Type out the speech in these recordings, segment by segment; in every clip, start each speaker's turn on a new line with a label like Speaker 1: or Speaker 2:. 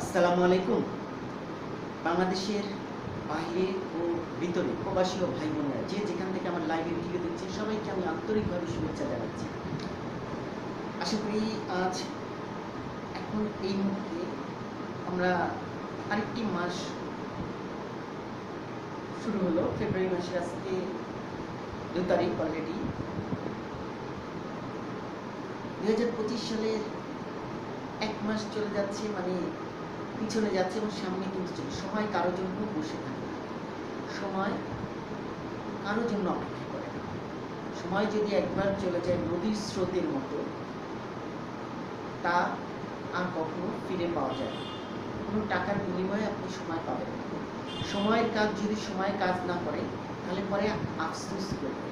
Speaker 1: আসসালামু আলাইকুম। বাংলাদেশের বাইরে ও ভিতরে প্রবাসী ও ভাই বোনেরা যে যেখান থেকে আমার লাইভে ভিডিও দেখছেন সবাইকে আমি আন্তরিকভাবে শুভেচ্ছা জানাচ্ছি। আশা করি আজ এখন এই মুহূর্তে আমরা আরেকটি মাস শুরু হলো, ফেব্রুয়ারি মাসের আজকে 2 তারিখ অলরেডি। 2025 সালের 1 মাস চলে যাচ্ছে, মানে পিছনে যাচ্ছে এবং সামনে কিন্তু চলে। সময় কারো জন্য বসে থাকে না, সময় কারো জন্য অপেক্ষা করে না। সময় যদি একবার চলে যায় নদীর স্রোতের মতো, তা আর কখনো ফিরে পাওয়া যায় না। কোনো টাকার বিনিময়ে আপনি সময় পাবেন না। সময়ের কাজ যদি সময় কাজ না করে তাহলে পরে আফসোস করবে।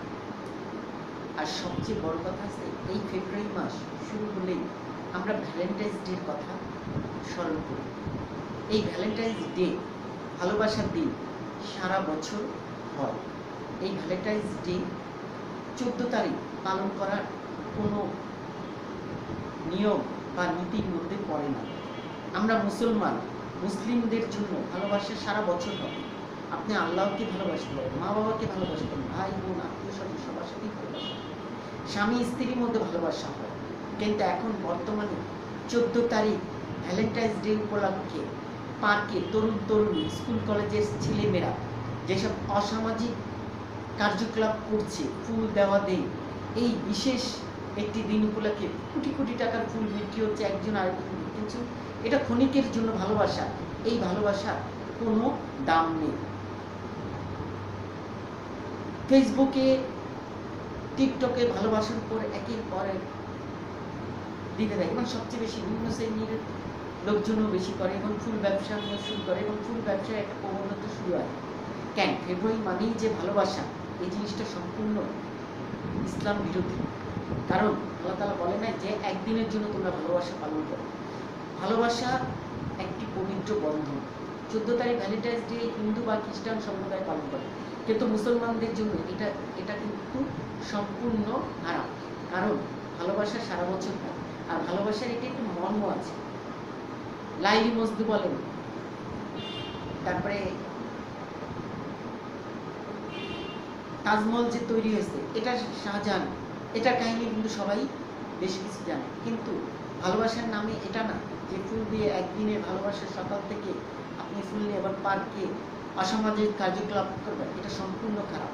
Speaker 1: আর সবচেয়ে বড় কথা আছে, এই ফেব্রুয়ারি মাস শুরু হলেই আমরা ভ্যালেন্টাইন্স ডের কথা স্মরণ করি। এই ভ্যালেন্টাইন্স ডে ভালোবাসার দিন সারা বছর হয়। এই ভ্যালেন্টাইন্স ডে 14 তারিখ পালন করার কোনো নিয়ম বা নীতির মধ্যে পড়ে না। আমরা মুসলিমদের জন্য ভালোবাসা সারা বছর হয়। আপনি আল্লাহকে ভালোবাসতে পারেন, মা বাবাকে ভালোবাসতে পারেন, ভাই বোন আত্মীয় স্বজন সবার সাথেই ভালোবাসা, স্বামী স্ত্রীর মধ্যে ভালোবাসা হয়। কিন্তু এখন বর্তমানে 14 তারিখ ভ্যালেন্টাইন্স ডে উপলক্ষে পার্কে তরুণ তরুণী, স্কুল কলেজের ছেলেমেয়েরা যেসব অসামাজিক কার্যকলাপ করছে, ফুল দেওয়া দেয়, এই বিশেষ একটি দিন উপলক্ষে কোটি কোটি টাকার ফুল বিক্রি হচ্ছে একজন আরেকজন, কিন্তু এটা ক্ষণিকের জন্য ভালোবাসা। এই ভালোবাসার কোনো দাম নেই। ফেসবুকে, টিকটকে ভালোবাসার উপর একের পর এক দিতে দেয় এবং সবচেয়ে বেশি নিম্ন শ্রেণীর লোকজনও বেশি করে এবং ফুল ব্যবসা শুরু করে এবং ফুল ব্যবসায় একটা প্রবণতা শুরু হয়। কেন? ফেব্রুয়ারি মানেই যে ভালোবাসা, এই জিনিসটা সম্পূর্ণ ইসলাম বিরোধী। কারণ আল্লাহ তাআলা বলে নাই যে একদিনের জন্য তোমরা ভালোবাসা পালন করো। ভালোবাসা একটি পবিত্র বন্ধন। 14 তারিখ ভ্যালেন্টাইন্স ডে হিন্দু বা খ্রিস্টান সম্প্রদায় পালন করে, কিন্তু মুসলমানদের জন্য এটা কিন্তু সম্পূর্ণ হারাম। কারণ ভালোবাসা সারা বছর হয়, আর ভালোবাসার এটি একটি মর্ম আছে। লাইলি মজনু বলেন, তারপরে তাজমহল যে তৈরি হয়েছে এটা শাহজাহান, এটার কাহিনী কিন্তু সবাই বেশ কিছু জানে। কিন্তু ভালোবাসার নামে এটা না যে ফুল দিয়ে একদিনের ভালোবাসার সকাল থেকে আপনি ফুল নিয়ে এবার পার্কে অসামাজিক কার্যকলাপ করবেন, এটা সম্পূর্ণ খারাপ।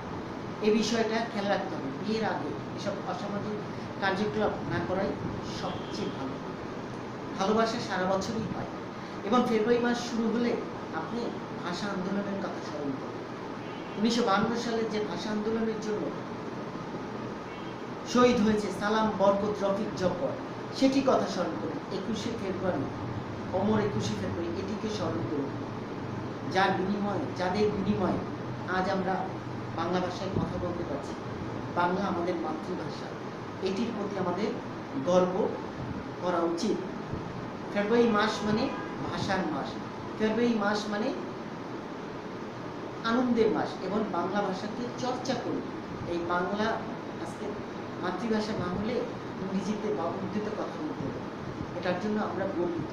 Speaker 1: এই বিষয়টা খেয়াল রাখতে হবে। বিয়ের আগে এসব অসামাজিক কার্যকলাপ না করাই সবচেয়ে ভালো। ভালোবাসা সারা বছরই হয় এবং ফেব্রুয়ারি মাস শুরু হলে আপনি ভাষা আন্দোলনের কথা স্মরণ করুন। 1952 সালে যে ভাষা আন্দোলনের জন্য শহীদ হয়েছে সালাম, বরকত, রফিক, জব্বর, সেটি কথা স্মরণ করুন। 21শে ফেব্রুয়ারি, অমর 21শে ফেব্রুয়ারি, এটিকে স্মরণ করুন। যাদের বিনিময়ে আজ আমরা বাংলা ভাষায় কথা বলতে পারছি। বাংলা আমাদের মাতৃভাষা, এটির প্রতি আমাদের গর্ব করা উচিত। ফেব্রুয়ারি মাস মানে ভাষার মাস, ফেব্রুয়ারি মাস মানে আনন্দের মাস এবং বাংলা ভাষাকে চর্চা করুন। এই বাংলা আজকে মাতৃভাষা না হলে ইংরেজিতে বা উর্দুতে কথা বলতে হবে। এটার জন্য আমরা গর্বিত,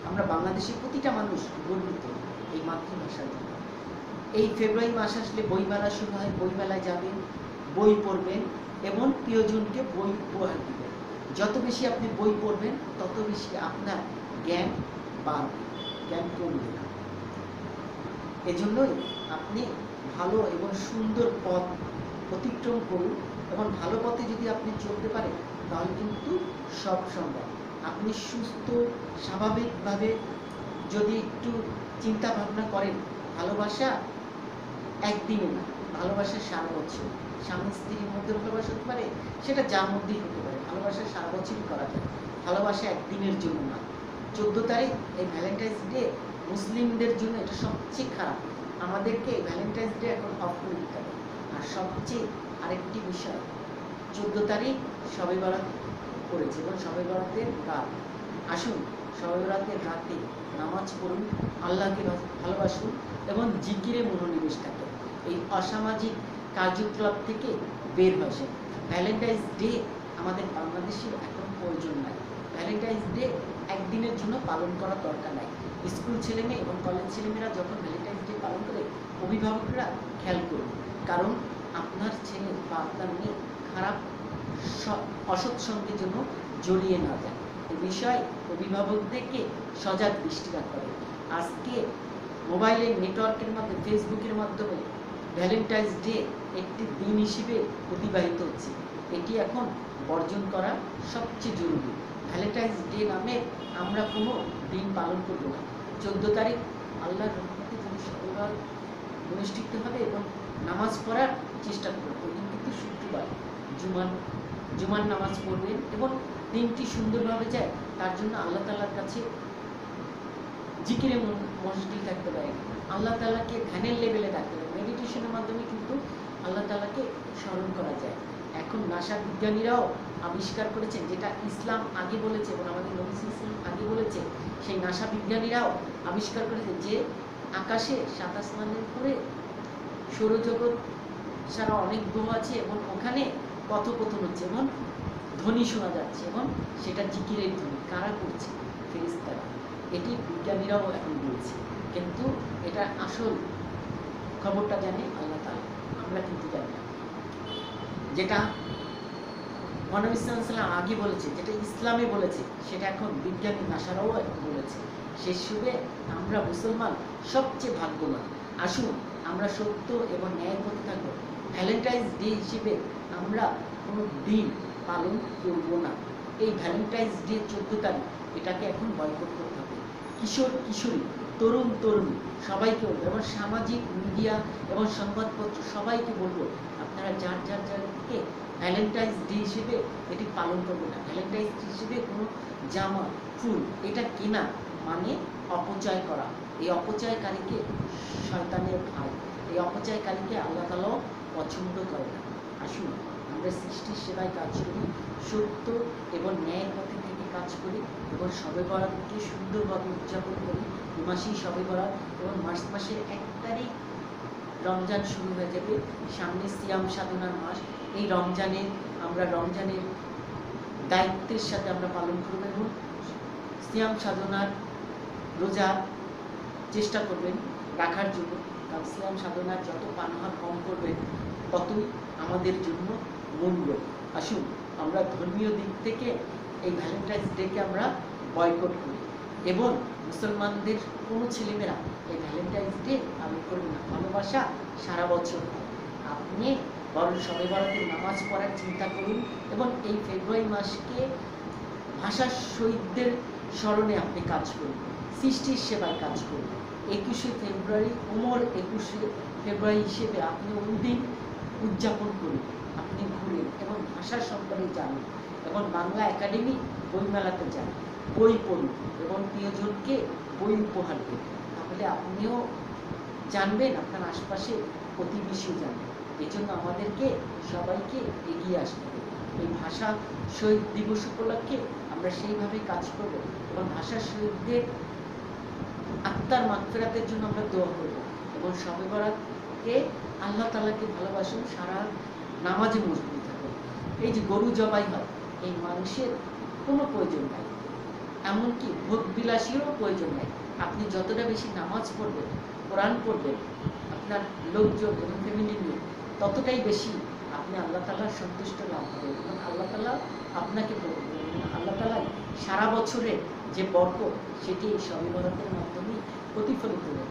Speaker 1: আমরা বাংলাদেশের প্রতিটা মানুষ গর্বিত এই মাতৃভাষার জন্য। এই ফেব্রুয়ারি মাস আসলে বইমেলা শুরু হয়, বইমেলায় যাবেন, বই পড়বেন এবং প্রিয়জনকে বই উপহার দিবেন। যত বেশি আপনি বই পড়বেন তত বেশি আপনার জ্ঞান বাড়বে, জ্ঞান কমবে না। এজন্যই আপনি ভালো এবং সুন্দর পথ অতিক্রম করুন এবং ভালো পথে যদি আপনি চলতে পারেন তাহলে কিন্তু সব সম্ভব। আপনি সুস্থ স্বাভাবিকভাবে যদি একটু চিন্তা ভাবনা করেন, ভালোবাসা একদিনে না, ভালোবাসা সারা বছর। স্বামী স্ত্রীর মধ্যে ভালোবাসা হতে পারে, সেটা যার মধ্যেই হতে পারে। ভালোবাসা সারা বছরই করা যায়, ভালোবাসা একদিনের জন্য না। 14 তারিখ এই ভ্যালেন্টাইন্স ডে মুসলিমদের জন্য এটা সবচেয়ে খারাপ। আমাদেরকে ভ্যালেন্টাইন্স ডে এখন অফ করে দিতে হবে। আর সবচেয়ে আরেকটি বিষয়, 14 তারিখ শবে বরাত পড়েছে এবং শবে বরাতের রাত। আসুন শবে বরাতের রাতে নামাজ পড়ুন, আল্লাহকে ভালোবাসুন এবং জিকিরে মনোনিবেশ থাকুন। এই অসামাজিক কার্যকলাপ থেকে বের হয়েছে। ভ্যালেন্টাইন্স ডে আমাদের বাংলাদেশের এখন প্রয়োজন নাই। ভ্যালেন্টাইন্স ডে একদিনের জন্য পালন করার দরকার নাই। স্কুল ছেলেমেয়ে এবং কলেজ ছেলেমেয়েরা যখন ভ্যালেন্টাইন্স ডে পালন করে, অভিভাবকরা খেয়াল করুন, কারণ আপনার ছেলে বা আপনার মেয়ে খারাপ অসৎ সঙ্গের জন্য জড়িয়ে না যায়। এই বিষয়ে অভিভাবকদেরকে সজাগ দৃষ্টি রাখতে হবে। আজকে মোবাইলের নেটওয়ার্কের মাধ্যমে, ফেসবুকের মাধ্যমে ভ্যালেন্টাইন্স ডে একটি দিন হিসেবে অতিবাহিত হচ্ছে। এটি এখন বর্জন করা সবচেয়ে জরুরি। ভ্যালেন্টাইন্স ডে নামে আমরা কোনো দিন পালন করব না। 14 তারিখ আল্লাহর রহমতে যদি সবাই অনুষ্ঠিত হবে এবং নামাজ পড়ার চেষ্টা করব। ওই দিন কিন্তু শুক্রবার, জুমার নামাজ পড়বেন এবং দিনটি সুন্দরভাবে যায় তার জন্য আল্লাহ তাআলার কাছে জিকিরে মশগুল থাকতে পারে। আল্লাহ তাআলাকে ধ্যানের লেভেলে রাখতে পারে। মেডিটেশনের মাধ্যমে কিন্তু আল্লাহ তাআলাকে স্মরণ করা যায়। এখন নাসা বিজ্ঞানীরাও আবিষ্কার করেছেন, যেটা ইসলাম আগে বলেছে এবং আমাদের নবী সাল্লাল্লাহু আলাইহি ওয়াসাল্লাম আগে বলেছে, সেই নাসা বিজ্ঞানীরাও আবিষ্কার করেছে যে আকাশে 7 আসমানের উপরে সৌরজগৎ সারা অনেক গ্রহ আছে এবং ওখানে কথোপকথন হচ্ছে এবং ধ্বনি শোনা যাচ্ছে এবং সেটা জিকিরের ধ্বনি। কারা করছে? ফেরেশতারা। এটি বিজ্ঞানীরাও এখন বলছে, কিন্তু এটা আসল খবরটা জানে আল্লাহ তাআলা, আমরা কিন্তু জানি না। যেটা নবী সাল্লাল্লাহু আলাইহি ওয়াসাল্লাম আগে বলেছে, যেটা ইসলামে বলেছে, সেটা এখন বিজ্ঞানী নাসারাও এখন বলেছে। শেষ যুগে আমরা মুসলমান সবচেয়ে ভাগ্যবান। আসুন আমরা সত্য এবং ন্যায়ের পথে থাকবো। ভ্যালেন্টাইন্স ডে হিসেবে আমরা কোনো দিন পালন করব না। এই ভ্যালেন্টাইন্স ডে 14 তারিখ, এটাকে এখন বয়কট করতে হবে। কিশোর কিশোরী, তরুণ তরুণী সবাইকে বলবো, এবং সামাজিক মিডিয়া এবং সংবাদপত্র সবাইকে বলবো, আপনারা যার যার যারকে ভ্যালেন্টাইন্স ডে হিসেবে এটি পালন করবে না। ভ্যালেন্টাইন্স ডে হিসেবে কোনো জামা, ফুল এটা কেনা মানে অপচয় করা। এই অপচয়কারীকে শয়তানের ভাই, এই অপচয়কারীকে আল্লাহ তাআলাও পছন্দ করে না। আসুন আমরা সৃষ্টির সেবায় কাজ করি, সত্য এবং ন্যায়ের পথে থেকে কাজ করি এবং শবে বরাতকে সুন্দরভাবে উদযাপন করি। এই মাসেই শবে বরাত এবং মার্চ মাসের 1 তারিখ রমজান শুরু হয়ে যাবে। সামনে সিয়াম সাধনার মাস। এই রমজানের দায়িত্বের সাথে আমরা পালন করব এবং সিয়াম সাধনার রোজা চেষ্টা করবেন রাখার জন্য, কারণ সিয়াম সাধনার যত পানাহার কম করবেন ততই আমাদের জন্য মঙ্গল। আসুন আমরা ধর্মীয় দিক থেকে এই ভ্যালেন্টাইন্স ডেকে আমরা বয়কট করি এবং মুসলমানদের কোনো ছেলেমেয়েরা এই ভ্যালেন্টাইন্স ডে পালন করবে না। ভালোবাসা সারা বছর হয়। আপনি বরং শবে বরাতের নামাজ পড়ার চিন্তা করুন এবং এই ফেব্রুয়ারি মাসকে ভাষা শহীদদের স্মরণে আপনি কাজ করুন, সৃষ্টির সেবায় কাজ করুন। 21শে ফেব্রুয়ারি ওমর 21শে ফেব্রুয়ারি হিসেবে আপনি ওই দিন উদযাপন করুন। আপনি ঘুরেন এবং ভাষা সম্পর্কে জানুন এবং বাংলা একাডেমি বইমেলাতে যান, বই পড়ুন এবং প্রিয়জনকে বই উপহার দিন। তাহলে আপনিও জানবেন, আপনার আশপাশে প্রতিবেশীও জানবেন। এই জন্য আমাদেরকে সবাইকে এগিয়ে আসতে হবে। এই ভাষা শহীদ দিবস উপলক্ষে আমরা সেইভাবে কাজ করব এবং ভাষা শহীদদের আত্মার মাগফিরাতের জন্য আমরা দোয়া করব এবং শবে বরাতকে আল্লাহ তাআলাকে ভালোবাসুন, সারা নামাজে মশগুল থাকুন। এই যে গরু জবাই হয়, এই মানুষের কোনো প্রয়োজন নাই, এমনকি ভোগ বিলাসীরও প্রয়োজন নাই। আপনি যতটা বেশি নামাজ পড়বেন, কোরআন পড়বেন আপনার লোকজন এবং ফ্যামিলি নিয়ে, ততটাই বেশি আপনি আল্লাহ তাআলার সন্তুষ্ট লাভ করবেন এবং আল্লাহ তাআলা আপনাকে আল্লাহ তাআলা সারা বছরের যে বরকত সেটি এই শবে বরাতের মাধ্যমে প্রতিফলিত হবে।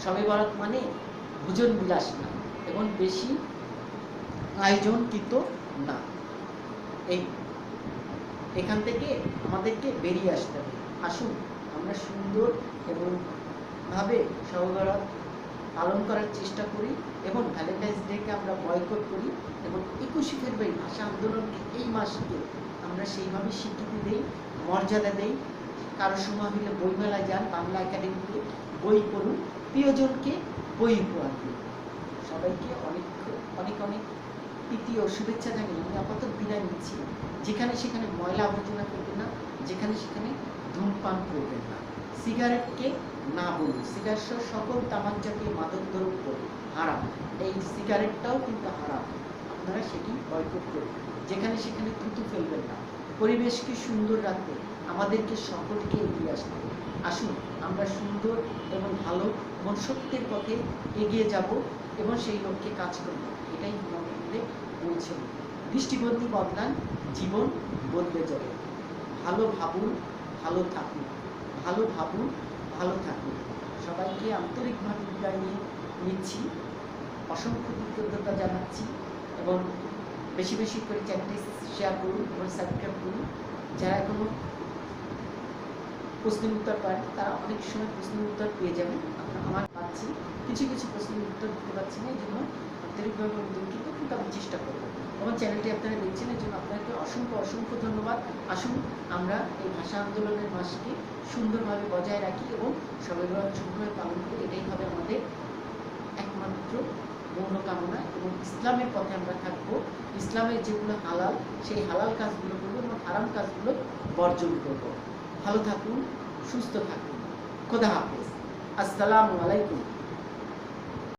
Speaker 1: শবে বরাত মানে ভোজন বিলাস না এবং বেশি আয়োজনকৃত না। এখান থেকে আমাদেরকে বেরিয়ে আসতে হবে। আসুন আমরা সুন্দর এবং ভাবে শবে বরাত পালন করার চেষ্টা করি এবং ভ্যালেন্টাইন্স ডেকে আমরা বয়কট করি এবং 21শে ফেব্রুয়ারি ভাষা আন্দোলনকে, এই মাসকে আমরা সেইভাবে স্বীকৃতি দেই, মর্যাদা দেই। কারো সময় হলে বইমেলায় যান, বাংলা একাডেমিতে বই পড়ুন, প্রিয়জনকে বই উপহার দিন। সবাইকে অনেক অনেক অনেক প্রীতি ও শুভেচ্ছা জানিয়ে আমি আপাতত বিদায় নিচ্ছি। যেখানে সেখানে ময়লা আবর্জনা করবেন না, যেখানে সেখানে ধূমপান করবেন না, সিগারেটকে না বলুন। সিগারেট সহ সকল তামাক জাতীয় মাদক দ্রব্য হারাম, এই সিগারেটটাও কিন্তু হারাম, আপনারা সেটি বয়কট করুন। যেখানে সেখানে থুতু ফেলবেন না। পরিবেশকে সুন্দর রাখতে আমাদেরকে সকলকে এগিয়ে আসতে হবে। আসুন আমরা সুন্দর এবং ভালো এবং সত্যের পথে এগিয়ে যাব এবং সেই লক্ষ্যে কাজ করব। এটাই মনে বলছেন। দৃষ্টিভঙ্গি বদলান, জীবন বদলে যাবে। ভালো ভাবুন, ভালো থাকুন। ভালো ভাবুন, ভালো থাকুন। সবাইকে আন্তরিকভাবে বিদায় নিচ্ছি, অসংখ্য কৃতজ্ঞতা জানাচ্ছি এবং বেশি বেশি করে চ্যানেলটি শেয়ার করুন এবং সাবস্ক্রাইব করুন। যারা এখনো প্রশ্নের উত্তর পান তারা অনেক সময় প্রশ্নের উত্তর পেয়ে যাবেন। আমার পাচ্ছি কিছু কিছু প্রশ্নের উত্তর দিতে পারছি না, এই জন্য আন্তরিকভাবে দুঃখিত, কিন্তু আমি চেষ্টা করবো। আমার চ্যানেলটি আপনারা দেখছেন, এর জন্য আপনাকে অসংখ্য অসংখ্য ধন্যবাদ। আসুন আমরা এই ভাষা আন্দোলনের মাসকে সুন্দরভাবে বজায় রাখি এবং সবাইভাবে পালন করি। এটাই হবে আমাদের একমাত্র মনোকামনা এবং ইসলামের পথে আমরা থাকবো। ইসলামের যেগুলো হালাল সেই হালাল কাজগুলো করবো এবং হারাম কাজগুলো বর্জন করবো। ভালো থাকুন, সুস্থ থাকুন। খোদা হাফেজ। আসসালামু আলাইকুম।